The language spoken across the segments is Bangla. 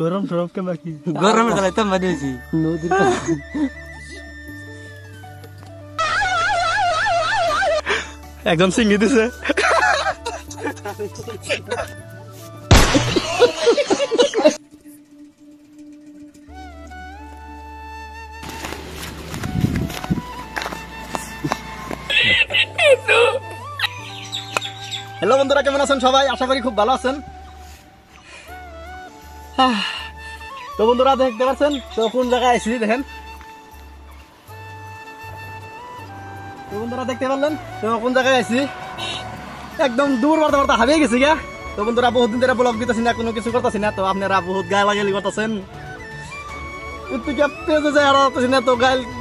গরম সরম কেমন কি গরমের জ্বালায় তো বানিয়েছি নদীর একদম সিঙ্গি দিছে হ্যালো বন্ধুরা, কেমন আছেন সবাই? আশা করি খুব ভালো আছেন। তো বন্ধুরা দেখতে পাচ্ছেন তো কোন জায়গায় আইছি দেখেন। তো বন্ধুরা দেখতে পারলেন তো কোন জায়গায় আইছি, একদম দূর বাড়তে বাড়তে হারিয়ে গেছি গা। তো বন্ধুরা বহুদিন ধরে ব্লগ দিতেছি না, কোনো কিছু করতেছি না, তো আপনারা বহুত গায়ে লাগালি করতেছেন। তো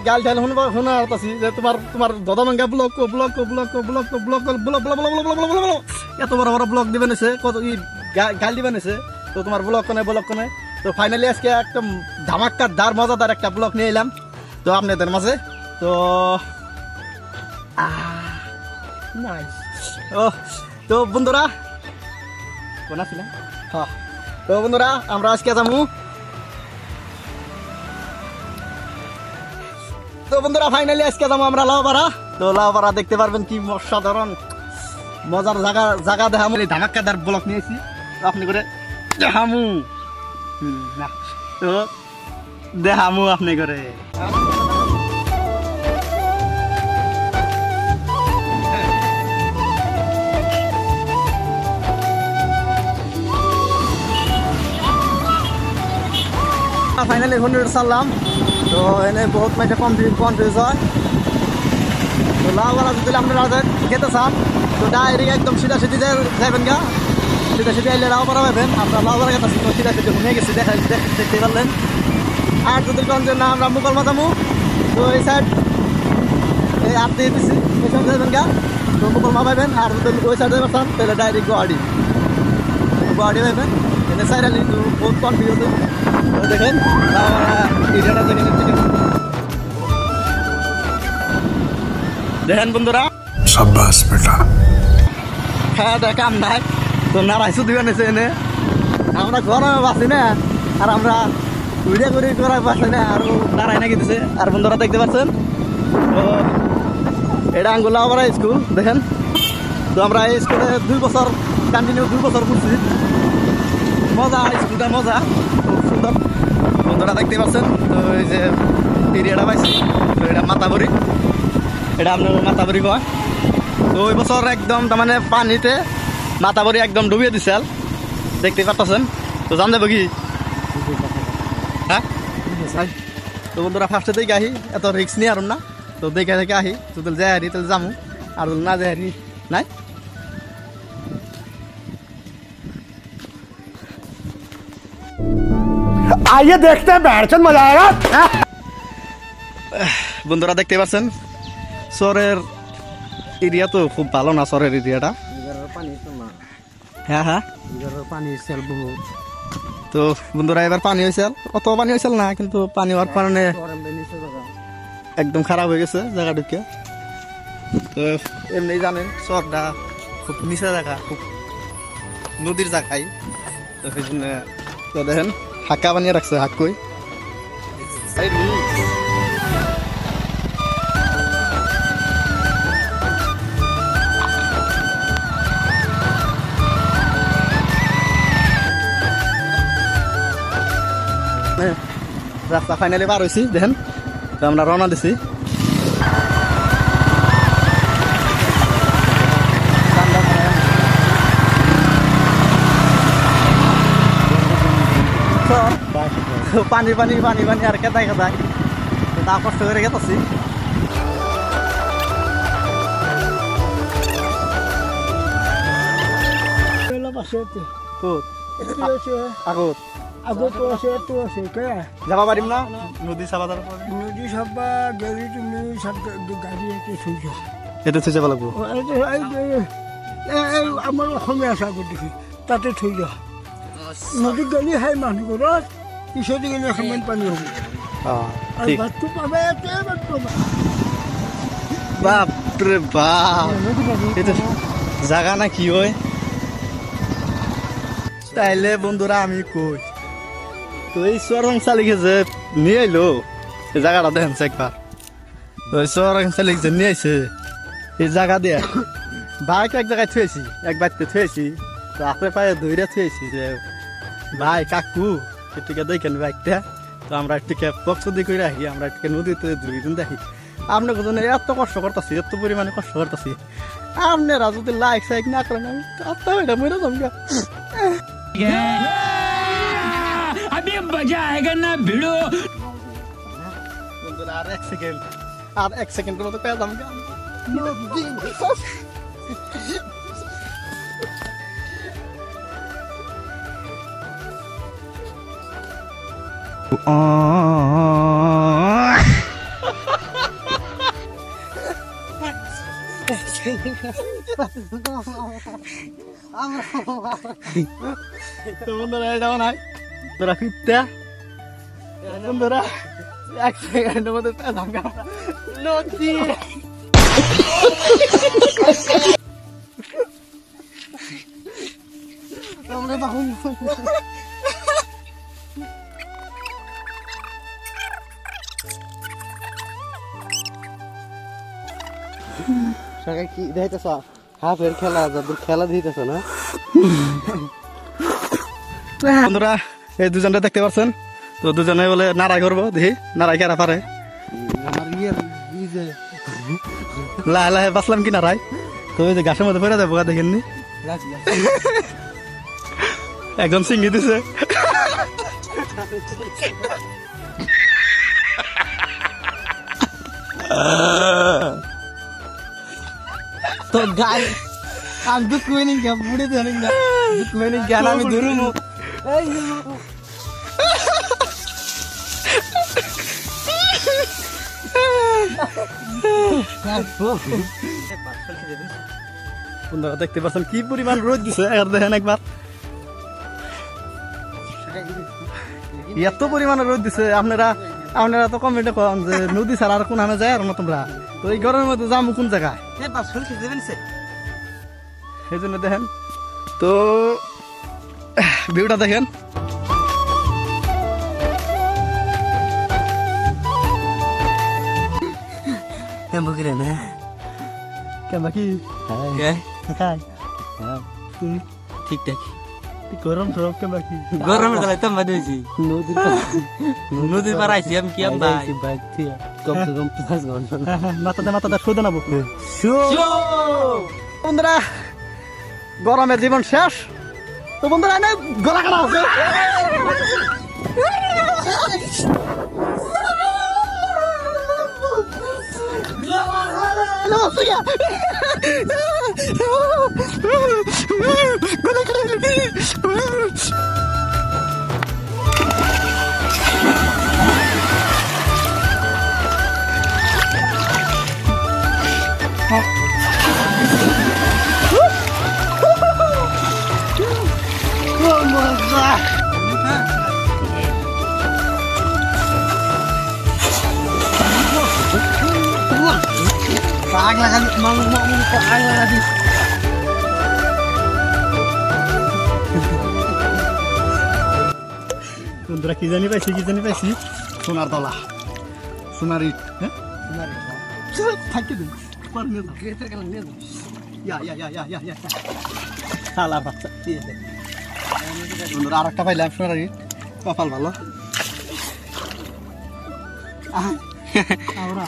গাল ঠাইল শোনা হতাছি যে তোমার দাদা manga blog blog blog blog blog blog এত বড় বড় ব্লগ দিবেন এসে কত গাল দিবেন এসে, তো তোমার ব্লগ কোনে। তো ফাইনালি আজকে একদম ধামাক্কাদার মজাদার একটা ব্লগ নিয়ে এলাম তো আপনাদের মাঝে। তো তো বন্ধুরা কোন আছে না, হ্যাঁ তো বন্ধুরা আমরা আজকে যাবো। তো বন্ধুরা ফাইনালি আজকে যাবো আমরা লাউপাড়া। তো লাউপাড়া দেখতে পারবেন কি অসাধারণ মজার জায়গা দেখামু। ধামাক্কাদার ব্লক নিয়েছি আপনি করে দেখামু, তো দেখামু আপনি করে। ফাইনালি এখন চাললাম, তো এনে বহুত মাঝে কনফিউজ হয়। তো লাউপাড়া যদি আপনারা খেতে চান তো ডাইরেক্ট একদম সিধা যাবেন গা, সিধা আইলে লাউপাড়া পাবেন। আমরা লাউপাড়া গেছি তো সিধা ঘুমিয়ে গেছি, দেখতে পারলেন। আর যদি কন যে না আমরা মুকল মাতামু তো এই সাইড এই আর দিয়ে দিচ্ছি, এই সাইড যাবেন গা তো মুকল মা পাবেন। আর যদি ওই সাইড যাবেন তাহলে ডাইরেক্ট গুয়াহাটি পাবেন। এনে সাইড আলি তো বহুত কনফিউজ দেখেন এরিয়াটা দেখেন বন্ধুরা। शाबाश बेटा। হ্যাঁ কাম নাই তো নারাইছু দিবেন এনে আমরা গরমে বাঁচি না, আর আমরা ভিডিও করে করা বাঁচি না, আর নারাই নাকি দিছে। আর বন্ধুরা দেখতে পাচ্ছেন তো এটা আঙ্গুলা আবার স্কুল দেখেন। তো আমরা এই স্কুলে 2 বছর কন্টিনিউ 2 বছর পড়ছি, মজা স্কুলটা মজা খুব সুন্দর। বন্ধুরা দেখতে পাচ্ছেন তো এই যে এরিয়াটা পাইছি, তো এটা মাতাবরি, এটা আপনার মাতাবরি কয়। তো ওই বছর একদম তার মানে পানিতে মাতাবরি একদম ডুবিয়ে দিছে, দেখতে পাচ্ছেন। তো জান যাবো কি হ্যাঁ। তো বন্ধুরা ফার্স্টে দেখে আহি, এত রিক্স নিয়ে আর না, তো দেখে দেখে আহি। যদি যাই হারি তাহলে যামু, আর যদি না যাই হারি নাই। आइए देखते हैं बैठचंद मजा आएगा। বন্ধুরা দেখতে পাচ্ছেন শহরের এরিয়া তো খুব ভালো না, শহরের এরিয়াটা। হ্যাঁ হ্যাঁ পানি সেল বহুত। তো বন্ধুরা এবার পানি হয়েছে, অত পানি হয়েছিল না, কিন্তু পানি হওয়ার কারণে একদম খারাপ হয়ে গেছে জায়গা ঢুকে। তো এমনি জানেন শহরটা খুব নিচা জায়গা, খুব নদীর জায়গায়। তো সেই জন্য তো দেখেন হাক্কা বানিয়ে রাখছে, হাক্কই রাস্তা ফাইনালি বার হয়েছি দেখেন। তো আমরা রওনা দিছি। পানি পানি পানি পানি আর কেদাই তা কষ্ট করে গেছি। আগত আগতো আছে তো আছে কে যাবা পাৰিম না নদী চাবা? নদী চাবা গেলি তুমি গাড়ী একে থৈ যোৱা, এইটো থৈ যাব লাগিব। আমাৰ অসমীয়া চাগৰ দেখি তাতে থৈ যোৱা। নদীত গেলি সেই মানুহবোৰত পিছতে গেলি এখনমান পানী হ'ব। আৰু ভাতটো পাবা ইয়াতে, ভাত পাবা। বাপৰে বাপ, এইটো জাগা না কি হয়? তাইলে বন্ধুরা আমি কই তো এই সোয়ারং শালিকে যে নিয়ে এলো এই জায়গাটা দেখেন একবার ওই সোয়ারং শালিক যে নিয়ে আইছে এই জায়গা দিয়ে বাইক এক জায়গায় থুয়েছি এক বাড়িতে থুয়েছি তো আপনি পায়ে ধরে থুয়েছি যে ভাই কাকু এটিকে দেখেন বাইকটা তো আমরা একটিকে পক্সদি করে রাখি আমরা একটিকে নদীতে দুই দিন দেখি আপনার জন্য এত কষ্ট করতেছি এত পরিমাণে কষ্ট করতেছি আপনারা যদি লাইক সাইক না করেন আমি এটা মরে যাবো अभी मजा आएगा ना भिड़ो আর এক সেকেন্ডের মতো পেয়ে যাবো বন্ধুরা এটাও নাই তোরা ফিরতে বন্ধুরা এক সেকেন্ডের মধ্যে পেলাম নদী আমরা তখন কি দেখাইতেছ হাফের খেলা যাদের খেলা দিতেছ না বন্ধুরা এই দুজনটা দেখতে পাচ্ছেন তো দুজনে বলে নাড়াই করবো দেখি নাড়াই কেরা পারে লাহে লাহে বাঁচলাম কি নাড়াই তো ওই যে ঘাসের মধ্যে পড়ে যাবো দেখেননি একজন সিঙ্গি দিছে তো গাই আমি দুঃখ হইনি বুড়ে জানি না দুঃখ হইনি জ্ঞান আমি ধরুমু বন্ধুরা দেখতে পাচ্ছেন কি পরিমাণ রোদ দিছে আর দেখেন একবার এত পরিমাণে রোদ দিছে আপনারা তো কমেন্টে কন যে নদী ছাড়া আর কোন যায় আর না তোমরা তো এই গরমের মধ্যে যাবো কোন জায়গায় সেই জন্য দেখেন তো ভিউটা দেখেন ঠিকঠাক গরম সরম কেমন কি গরমের বেলায় তো বাদ হয়েছি নদীর পার আইছি আমি কি ভাই মাথাটা শুধু নেবো বন্ধুরা গরমের জীবন শেষ তো বন্ধুরা এনে গলা কাটা আছে आग लगा दी मांग को आग लगा दी বন্ধুরা কি জানি পাইছি সোনার দলা সোনার ইট হ্যাঁ থাকি দিন পারমে গেটের কাছে নিয়ে ইয়া শালা বাচ্চা বন্ধুরা আরেকটা পাইলাম সোনার ইট কপাল ভালো ahora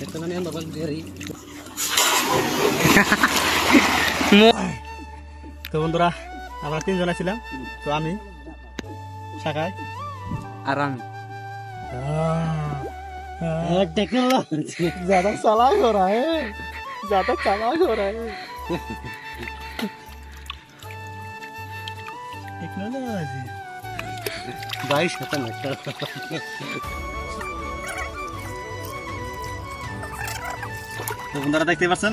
esto no ando con Jerry তো বন্ধুরা আমরা তিনজন ছিলাম তো আমি শাখায় আর আমি टेक्नोलॉजी ज्यादा चालाक हो रहा है टेक्नोलॉजी भाई खत्म है তো বন্ধুরা দেখতে পাচ্ছেন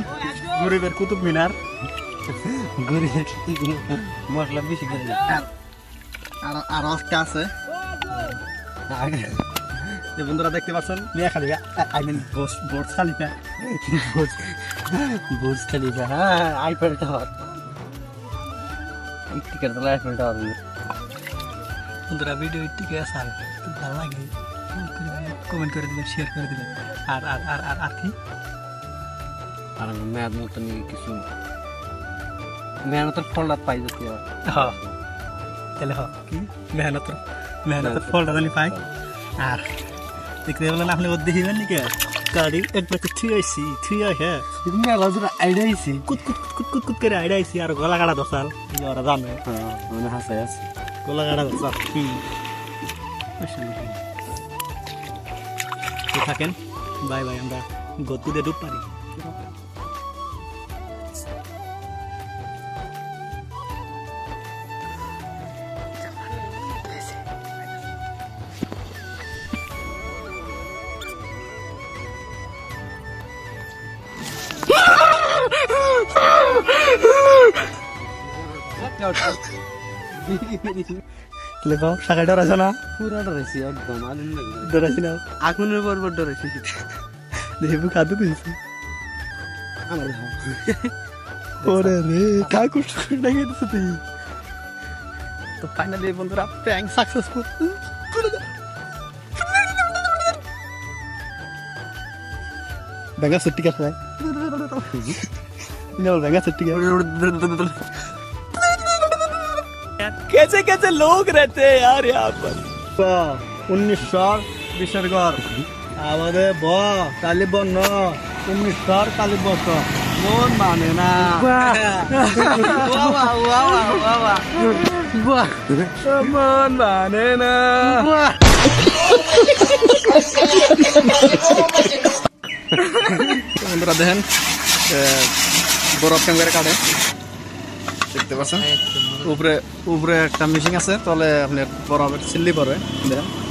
গরিবের কুতুব মিনার গরিবের মশলা বেশি করে আর একটা আছে বন্ধুরা দেখতে পাচ্ছেন লিয়া খালি আই মিন বোর্ড খালিফা বুঝ খালিফা হ্যাঁ আইফেল টাওয়ার টিকেট তো আইফেল টাওয়ার বন্ধুরা ভিডিওটি কে আসাল ভালো লাগে কমেন্ট করে দিবেন শেয়ার করে দিবেন আর আর আর আর আর কি আর মেয়াদ মতন কিছু মেহনতের ফলটা পাই যাচ্ছে হ্যাঁ তাহলে হ কি মেহনতের ফলটা জানি পাই আর দেখতে বলেন আপনি ওর দেখিবেন নাকি গাড়ি একবার থুই আইসি হ্যাঁ মেলা জোর আইডাইছি কুত কুত কুত কুত কুত করে আইডাইছি আর গলা কাটা দশাল ওরা জানে মানে হাসাই আছে গলা কাটা দশাল থাকেন বাই বাই আমরা গতিতে ডুব পারি লেখো শাখায় ডরাইছো না পুরা ডরাইছি একদম ডরাইছি না আগুনের পর ডরাইছি দেখবো কাঁদতে দিয়েছি আমার ওরে রে কার কষ্ট করে ডাকিয়েছে তুই তো ফাইনালি বন্ধুরা প্র্যাঙ্ক সাকসেসফুল ব্যাঙ্গা সেট টিকা খায় ব্যাঙ্গা সেট টিকা कैसे कैसे लोग रहते हैं यार यहाँ पर 1920 ঘর আমাদের ব কালী বন্য 1900 কালী বস মন মানে না মন মানে না বন্ধুরা দেখেন বরফ ক্যামেরা কাটে দেখতে পাচ্ছেন উপরে একটা মেশিন আছে তাহলে আপনার বরফের সিল্লি পড়বে দেখেন